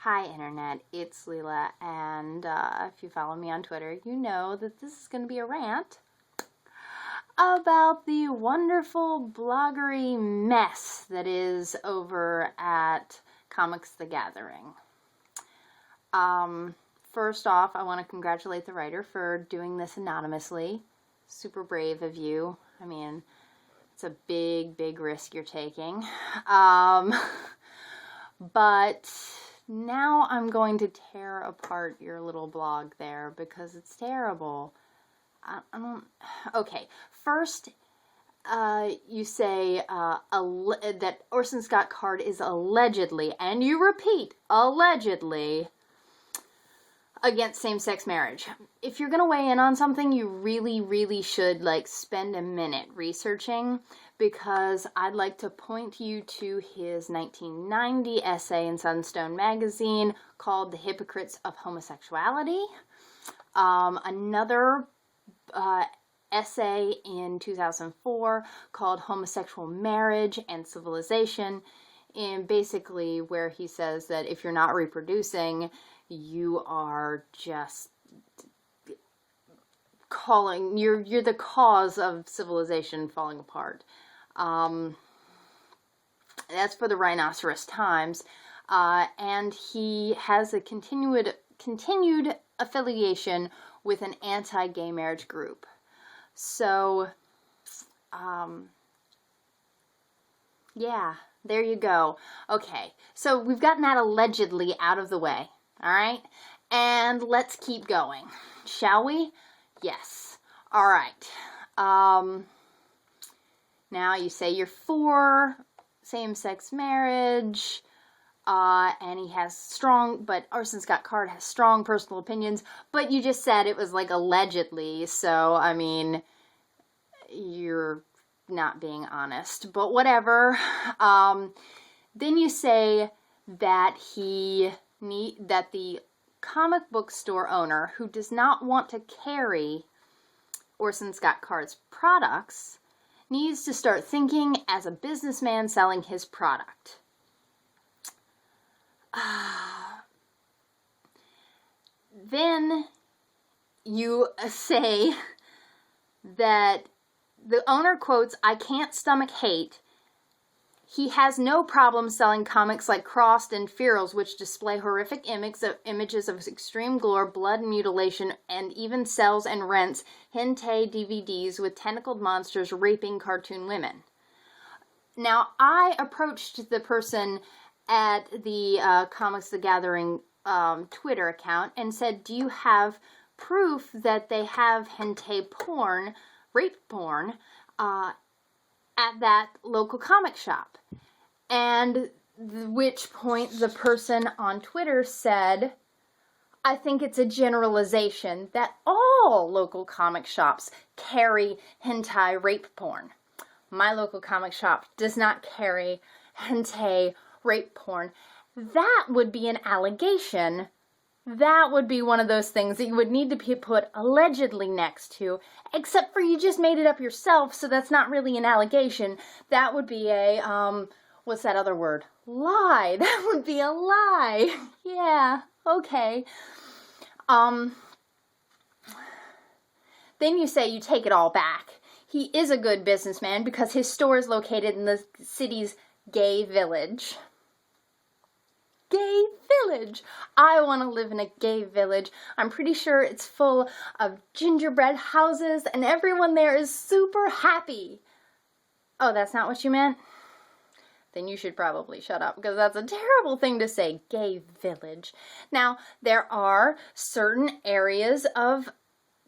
Hi Internet, it's Leela, and if you follow me on Twitter, you know that this is going to be a rant about the wonderful bloggery mess that is over at Comics The Gathering. First off, I want to congratulate the writer for doing this anonymously. Super brave of you. I mean, it's a big risk you're taking. But now I'm going to tear apart your little blog there because it's terrible. I don't... Okay, first, you say that Orson Scott Card is allegedly, and you repeat, allegedly, against same-sex marriage. If you're going to weigh in on something, you really should, spend a minute researching, because I'd like to point you to his 1990 essay in Sunstone magazine called The Hypocrites of Homosexuality. Another essay in 2004 called Homosexual Marriage and Civilization, and basically where he says that if you're not reproducing, you are just you're the cause of civilization falling apart. That's for the Rhinoceros Times, and he has a continued affiliation with an anti-gay marriage group. So, yeah, there you go. Okay, so we've gotten that allegedly out of the way, all right? And let's keep going, shall we? Yes. All right. Now you say you're for same-sex marriage, and he has but Orson Scott Card has strong personal opinions, but you just said it was allegedly, so, I mean, you're not being honest, but whatever. Then you say that that the comic book store owner who does not want to carry Orson Scott Card's products needs to start thinking as a businessman selling his product. Then you say that the owner quotes, "I can't stomach hate. He has no problem selling comics like Crossed and Ferals, which display horrific images of extreme gore, blood, and mutilation, and even sells and rents hentai DVDs with tentacled monsters raping cartoon women." Now, I approached the person at the Comics The Gathering Twitter account and said, "Do you have proof that they have hentai porn, rape porn, at that local comic shop?" And which point the person on Twitter said, "I think it's a generalization that all local comic shops carry hentai rape porn. My local comic shop does not carry hentai rape porn." That would be an allegation. That would be one of those things that you would need to put allegedly next to, except for you just made it up yourself, so that's not really an allegation. That would be a, what's that other word? Lie. That would be a lie. Yeah, okay. Then you say you take it all back. He is a good businessman because his store is located in the city's gay village. Gay village. I want to live in a gay village. I'm pretty sure it's full of gingerbread houses and everyone there is super happy. Oh, that's not what you meant? Then you should probably shut up, because that's a terrible thing to say, gay village. Now, there are certain areas of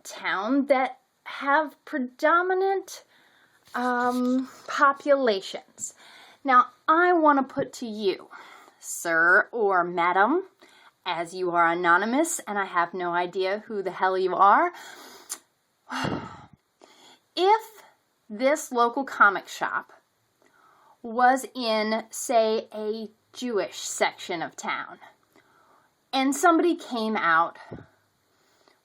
town that have predominant populations. Now, I want to put to you, sir or madam, as you are anonymous and I have no idea who the hell you are, if this local comic shop was in, say, a Jewish section of town, and somebody came out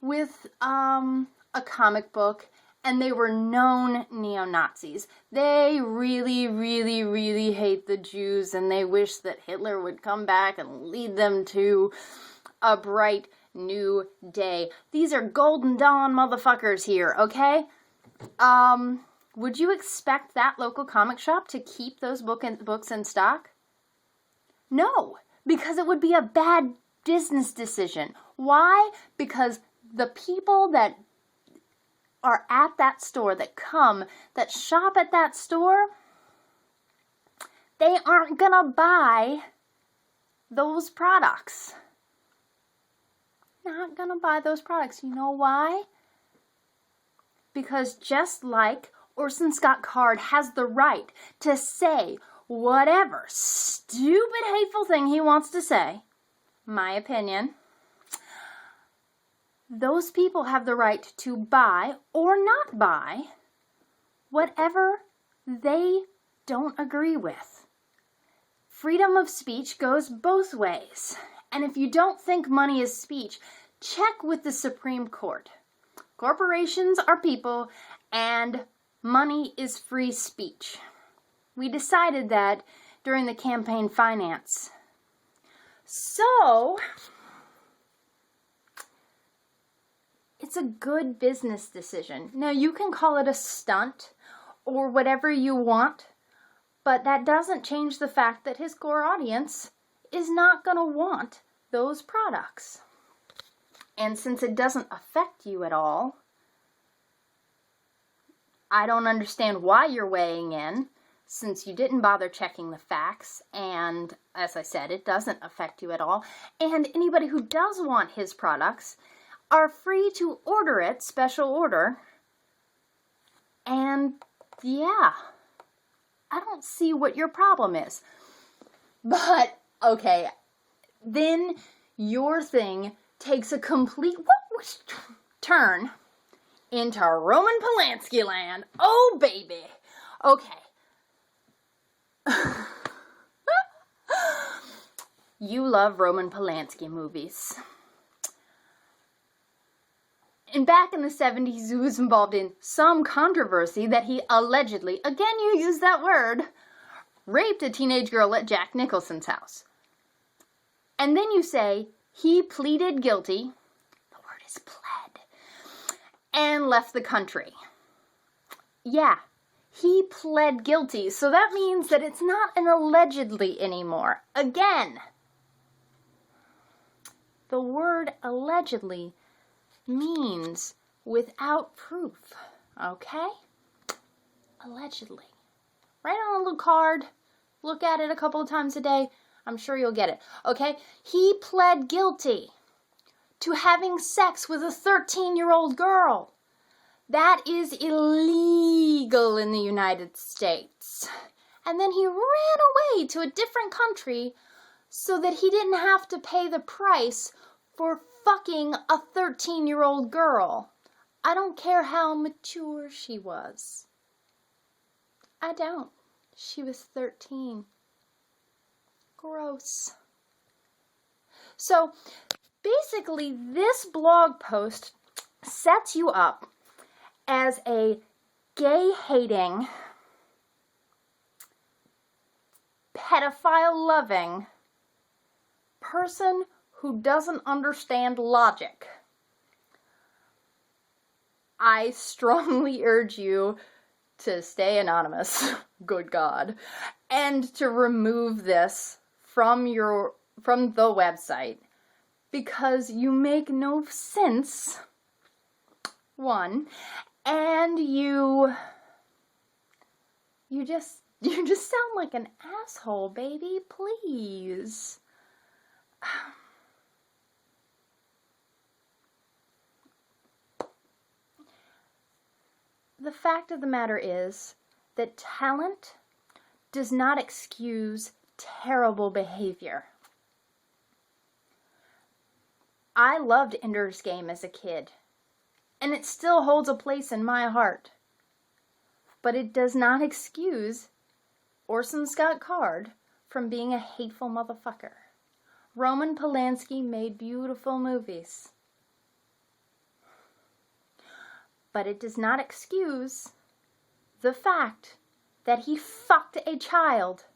with a comic book and they were known neo-Nazis. They really, really, really hate the Jews, and they wish that Hitler would come back and lead them to a bright new day. These are Golden Dawn motherfuckers here, okay? Would you expect that local comic shop to keep those books in stock? No, because it would be a bad business decision. Why? Because the people that are at that store, that shop at that store, they aren't gonna buy those products. Not gonna buy those products. You know why? Because just like Orson Scott Card has the right to say whatever stupid, hateful thing he wants to say, my opinion, those people have the right to buy or not buy whatever they don't agree with. Freedom of speech goes both ways. And if you don't think money is speech, check with the Supreme Court. Corporations are people, and money is free speech. We decided that during the campaign finance. So, it's a good business decision. Now, you can call it a stunt or whatever you want, but that doesn't change the fact that his core audience is not going to want those products. And since it doesn't affect you at all, I don't understand why you're weighing in, since you didn't bother checking the facts, and as I said, it doesn't affect you at all. And anybody who does want his products are free to order it, special order. And yeah, I don't see what your problem is. But, okay, then your thing takes a complete turn into Roman Polanski land. Oh, baby. Okay. You love Roman Polanski movies. And back in the 70s, he was involved in some controversy that he allegedly, again you use that word, raped a teenage girl at Jack Nicholson's house. And then you say he pleaded guilty, the word is pled, and left the country. Yeah, he pled guilty, so that means that it's not an allegedly anymore. Again, the word allegedly means without proof, okay? Allegedly. Write on a little card, look at it a couple of times a day, I'm sure you'll get it, okay? He pled guilty to having sex with a 13-year-old girl. That is illegal in the United States. And then he ran away to a different country so that he didn't have to pay the price for fucking a 13-year-old girl. I don't care how mature she was. I don't. She was 13. Gross. So, basically, this blog post sets you up as a gay-hating, pedophile-loving person who doesn't understand logic. I strongly urge you to stay anonymous, good God, and to remove this from the website, because you make no sense, one, and you just sound like an asshole, baby, please. The fact of the matter is that talent does not excuse terrible behavior. I loved Ender's Game as a kid, and it still holds a place in my heart. But it does not excuse Orson Scott Card from being a hateful motherfucker. Roman Polanski made beautiful movies. but it does not excuse the fact that he fucked a child.